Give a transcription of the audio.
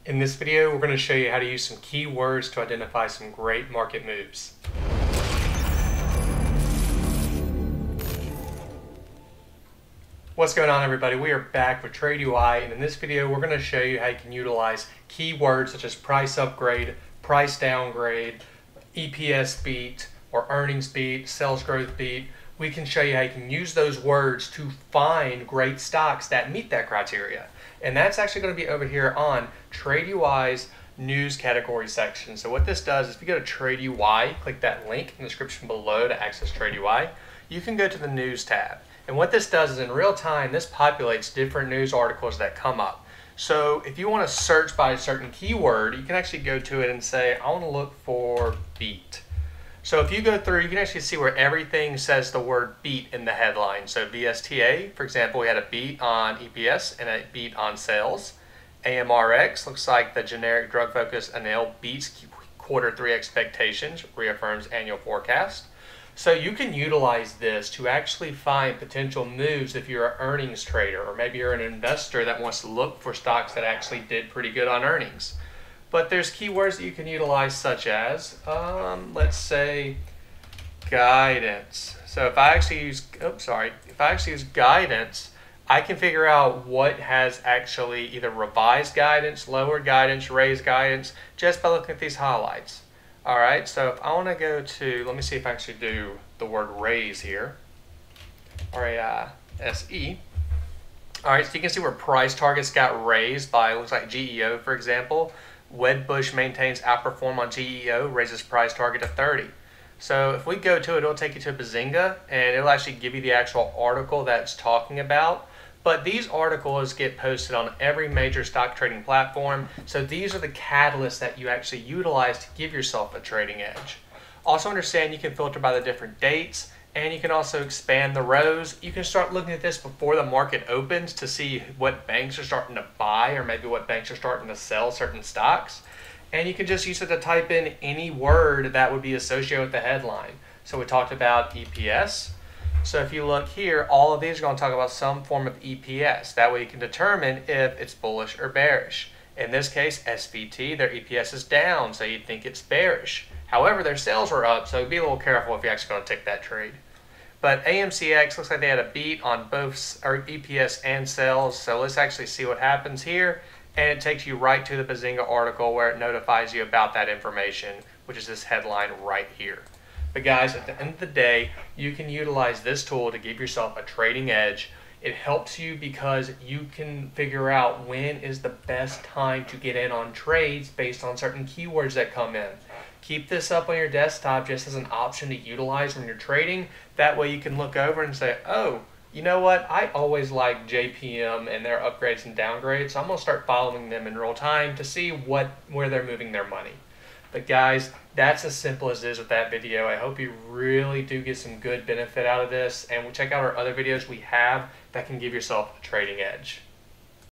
In this video, we're going to show you how to use some keywords to identify some great market moves. What's going on, everybody? We are back with TradeUI, and in this video, we're going to show you how you can utilize keywords such as price upgrade, price downgrade, EPS beat, or earnings beat, sales growth beat. We can show you how you can use those words to find great stocks that meet that criteria. And that's actually going to be over here on TradeUI's news category section. So what this does is if you go to TradeUI, click that link in the description below to access TradeUI, you can go to the news tab. And what this does is in real time, this populates different news articles that come up. So if you want to search by a certain keyword, you can actually go to it and say, I want to look for beat. So if you go through, you can actually see where everything says the word beat in the headline. So VSTA, for example, we had a beat on EPS and a beat on sales. AMRX looks like the generic drug focus ANEL beats Q3 expectations, reaffirms annual forecast. So you can utilize this to actually find potential moves if you're an earnings trader, or maybe you're an investor that wants to look for stocks that actually did pretty good on earnings. But there's keywords that you can utilize such as, let's say, guidance. So if I actually use guidance, I can figure out what has actually either revised guidance, lowered guidance, raised guidance, just by looking at these highlights. All right, so if I want to go to, let me see if I actually do the word raise here, R-A-I-S-E. All right, so you can see where price targets got raised by, looks like GEO, for example. Wedbush maintains outperform on GEO, raises price target to 30. So if we go to it, it'll take you to Bazinga, and it'll actually give you the actual article that's talking about. But these articles get posted on every major stock trading platform. So these are the catalysts that you actually utilize to give yourself a trading edge. Also understand you can filter by the different dates, and you can also expand the rows. You can start looking at this before the market opens to see what banks are starting to buy, or maybe what banks are starting to sell certain stocks. And you can just use it to type in any word that would be associated with the headline. So we talked about EPS. So if you look here, all of these are going to talk about some form of EPS. That way you can determine if it's bullish or bearish. In this case, SVT, their EPS is down, so you'd think it's bearish. However, their sales were up, so be a little careful if you're actually going to take that trade. But AMCX looks like they had a beat on both EPS and sales, so let's actually see what happens here. And it takes you right to the Bazinga article where it notifies you about that information, which is this headline right here. But guys, at the end of the day, you can utilize this tool to give yourself a trading edge. It helps you because you can figure out when is the best time to get in on trades based on certain keywords that come in. Keep this up on your desktop just as an option to utilize when you're trading. That way you can look over and say, oh, you know what? I always like JPM and their upgrades and downgrades, so I'm going to start following them in real time to see where they're moving their money. But guys, that's as simple as it is with that video. I hope you really do get some good benefit out of this, and we'll check out our other videos we have that can give yourself a trading edge.